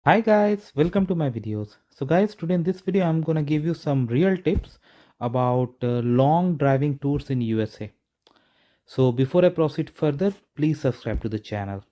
Hi guys, welcome to my videos. So guys, today in this video I'm gonna give you some real tips about long driving tours in USA. So before I proceed further, please subscribe to the channel.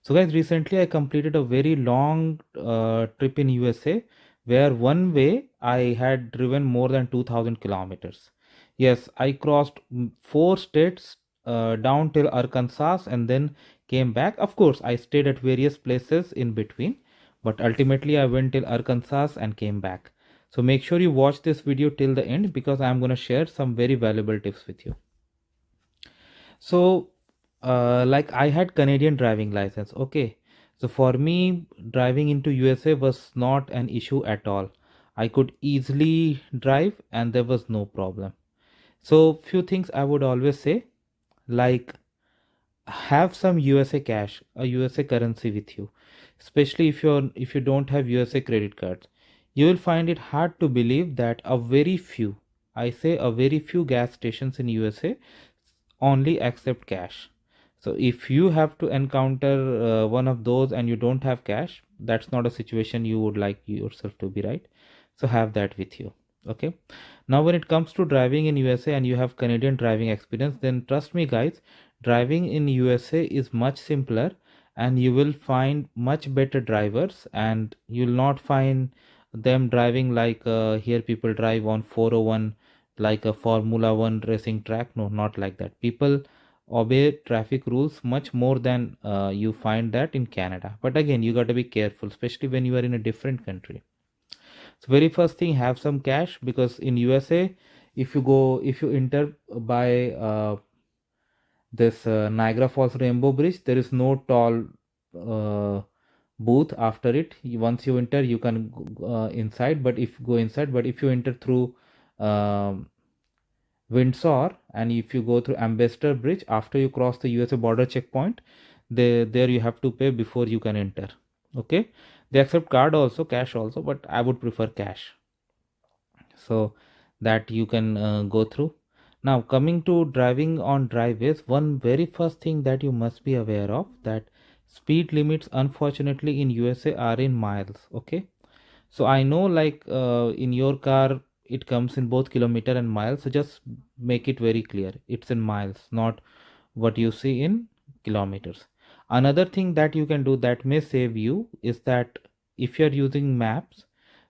So guys, recently I completed a very long trip in USA where one way I had driven more than 2000 kilometers. Yes, I crossed four states down till Arkansas and then came back. Of course, I stayed at various places in between, but ultimately I went till Arkansas and came back. So make sure you watch this video till the end because I'm going to share some very valuable tips with you. So like I had Canadian driving license. Okay, so for me driving into USA was not an issue at all. I could easily drive and there was no problem. So few things I would always say, like have some USA cash, a USA currency with you, especially if you don't have USA credit cards. You will find it hard to believe that a very few, I say a very few gas stations in USA only accept cash. So if you have to encounter one of those and you don't have cash, that's not a situation you would like yourself to be, right? So have that with you. Okay, now when it comes to driving in USA and you have Canadian driving experience, then trust me guys, driving in USA is much simpler and you will find much better drivers, and you'll not find them driving like here people drive on 401 like a Formula 1 racing track. No, not like that. People obey traffic rules much more than you find that in Canada. But again, you got to be careful, especially when you are in a different country. So very first thing, have some cash, because in USA, if you enter by this Niagara Falls Rainbow Bridge, there is no toll booth after it. Once you enter, you can inside. But if go inside, but if you enter through um Windsor, and if you go through Ambassador Bridge after you cross the USA border checkpoint, there you have to pay before you can enter. Okay, they accept card also, cash also, but I would prefer cash so that you can go through. Now coming to driving on driveways, one very first thing that you must be aware of, that speed limits unfortunately in USA are in miles. Okay, so I know like in your car it comes in both kilometer and miles, so just make it very clear it's in miles, not what you see in kilometers. Another thing that you can do that may save you is that if you're using maps,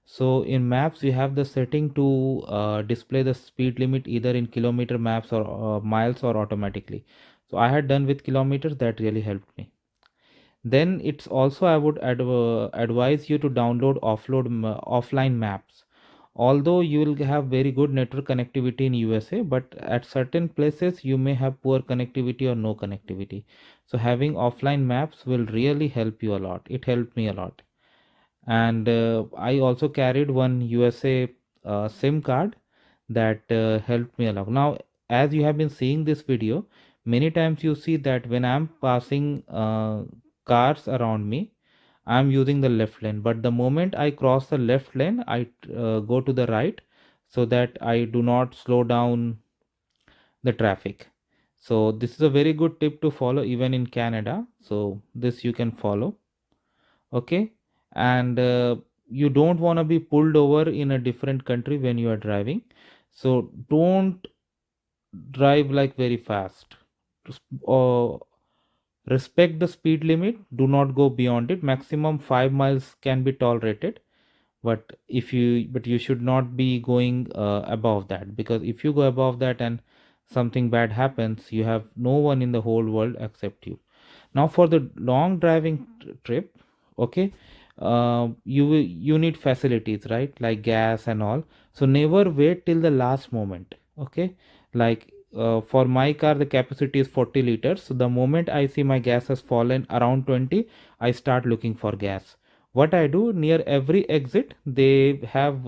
so in maps you have the setting to display the speed limit either in kilometer maps or miles or automatically. So I had done with kilometers, that really helped me. Then it's also I would advise you to download offline maps. Although you will have very good network connectivity in USA, but at certain places you may have poor connectivity or no connectivity. So having offline maps will really help you a lot. It helped me a lot. And I also carried one USA SIM card that helped me a lot. Now, as you have been seeing this video, many times you see that when I'm passing cars around me, I'm using the left lane, but the moment I cross the left lane, I go to the right so that I do not slow down the traffic. So this is a very good tip to follow even in Canada. So this you can follow. Okay, and you don't want to be pulled over in a different country when you are driving. So don't drive like very fast. Or respect the speed limit. Do not go beyond it. Maximum 5 miles can be tolerated, but you should not be going above that, because if you go above that and something bad happens, you have no one in the whole world except you. Now for the long driving trip, okay, you need facilities, right, like gas and all. So never wait till the last moment. Okay, like for my car the capacity is 40 liters, so the moment I see my gas has fallen around 20, I start looking for gas. What I do, near every exit they have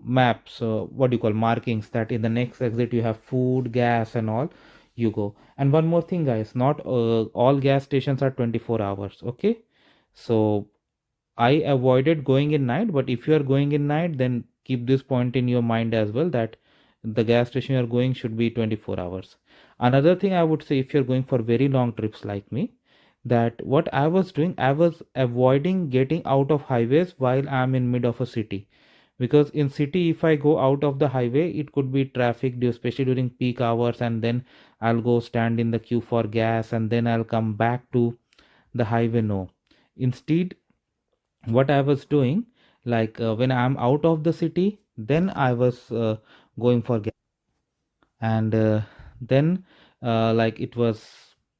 maps, what do you call, markings, that in the next exit you have food, gas and all. You go. And one more thing guys, not all gas stations are 24 hours. Okay, so I avoided going in night, but if you are going in night, then keep this point in your mind as well, that the gas station you are going should be 24 hours. Another thing I would say, if you're going for very long trips like me, that what I was doing, I was avoiding getting out of highways while I'm in mid of a city, because in city if I go out of the highway it could be traffic especially during peak hours, and then I'll go stand in the queue for gas and then I'll come back to the highway. No, instead what I was doing, like when I'm out of the city, then I was going for gas, and then like it was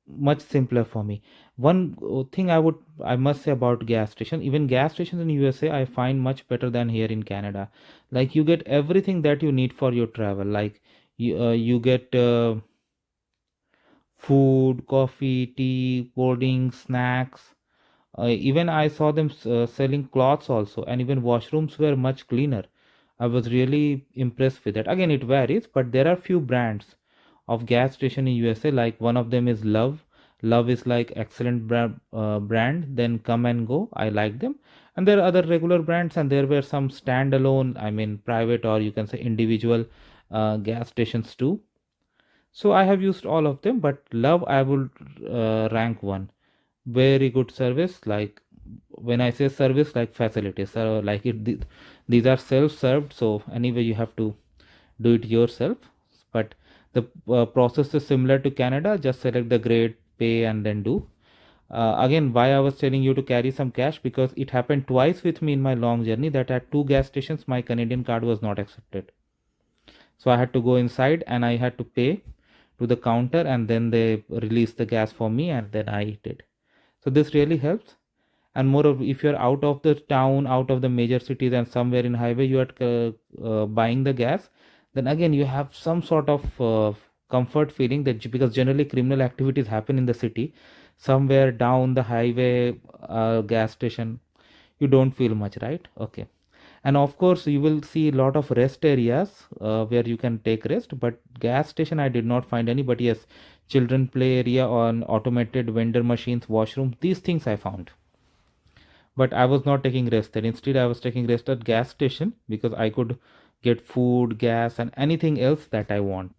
much simpler for me. One thing I must say about gas station, even gas stations in USA I find much better than here in Canada. Like you get everything that you need for your travel. Like you get food, coffee, tea, boarding, snacks. Even I saw them selling clothes also, and even washrooms were much cleaner. I was really impressed with that. Again, it varies, but there are few brands of gas station in USA. Like one of them is Love. Love is like excellent brand. Then Come and Go. I like them. And there are other regular brands, and there were some standalone, I mean private or you can say individual gas stations too. So I have used all of them, but Love I would rank one. Very good service. Like when I say service, like facilities, so like these are self-served, so anyway you have to do it yourself. But the process is similar to Canada. Just select the grade, pay, and then do. Again, why I was telling you to carry some cash, because it happened twice with me in my long journey that at two gas stations my Canadian card was not accepted. So I had to go inside and I had to pay to the counter, and then they released the gas for me, and then I did. So this really helps. And more of, if you're out of the town, out of the major cities, and somewhere in highway you are buying the gas, then again you have some sort of comfort feeling that because generally criminal activities happen in the city, somewhere down the highway gas station you don't feel much, right? Okay. And of course you will see a lot of rest areas where you can take rest, but gas station I did not find any. But yes, children play area on automated vendor machines, washroom, these things I found. But I was not taking rest there. Instead I was taking rest at gas station because I could get food, gas, and anything else that I want.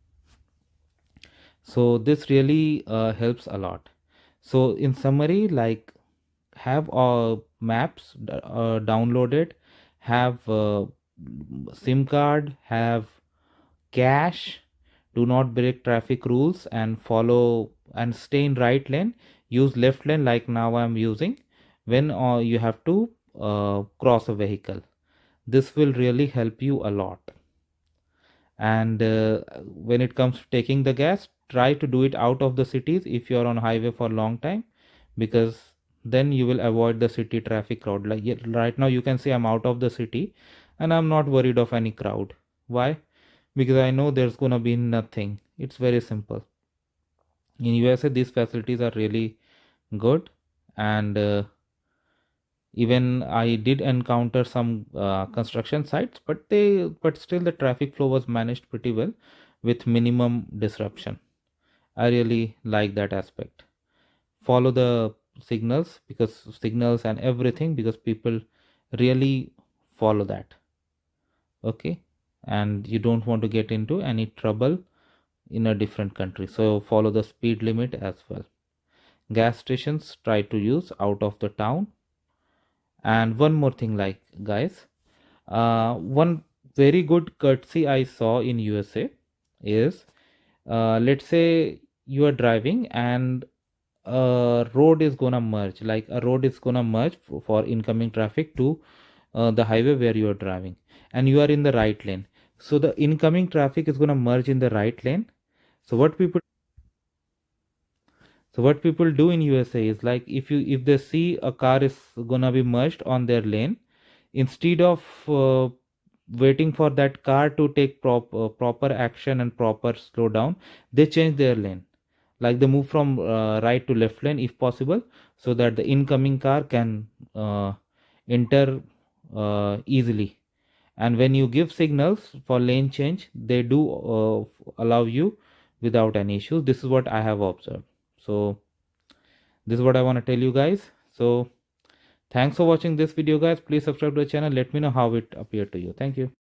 So this really helps a lot. So in summary, like have maps downloaded, have SIM card, have cash, do not break traffic rules, and follow and stay in right lane. Use left lane like now I'm using when you have to cross a vehicle. This will really help you a lot. And when it comes to taking the gas, try to do it out of the cities if you are on highway for a long time, because then you will avoid the city traffic crowd. Like right now you can see I'm out of the city and I'm not worried of any crowd. Why? Because I know there's gonna be nothing. It's very simple. In USA these facilities are really good, and even I did encounter some construction sites, but still the traffic flow was managed pretty well with minimum disruption. I really like that aspect. Follow the signals, because signals and everything, because people really follow that. Okay, and you don't want to get into any trouble in a different country, so follow the speed limit as well. Gas stations try to use out of the town. And one more thing, like guys, one very good courtesy I saw in USA is, let's say you are driving and a road is gonna merge, like a road is gonna merge for incoming traffic to the highway where you are driving, and you are in the right lane. So the incoming traffic is gonna merge in the right lane. So what people do in USA is, like if they see a car is gonna be merged on their lane, instead of waiting for that car to take proper action and proper slow down, they change their lane. Like they move from right to left lane if possible, so that the incoming car can enter easily. And when you give signals for lane change, they do allow you without any issues. This is what I have observed. So this is what I want to tell you guys. So thanks for watching this video, guys. Please subscribe to the channel. Let me know how it appeared to you. Thank you.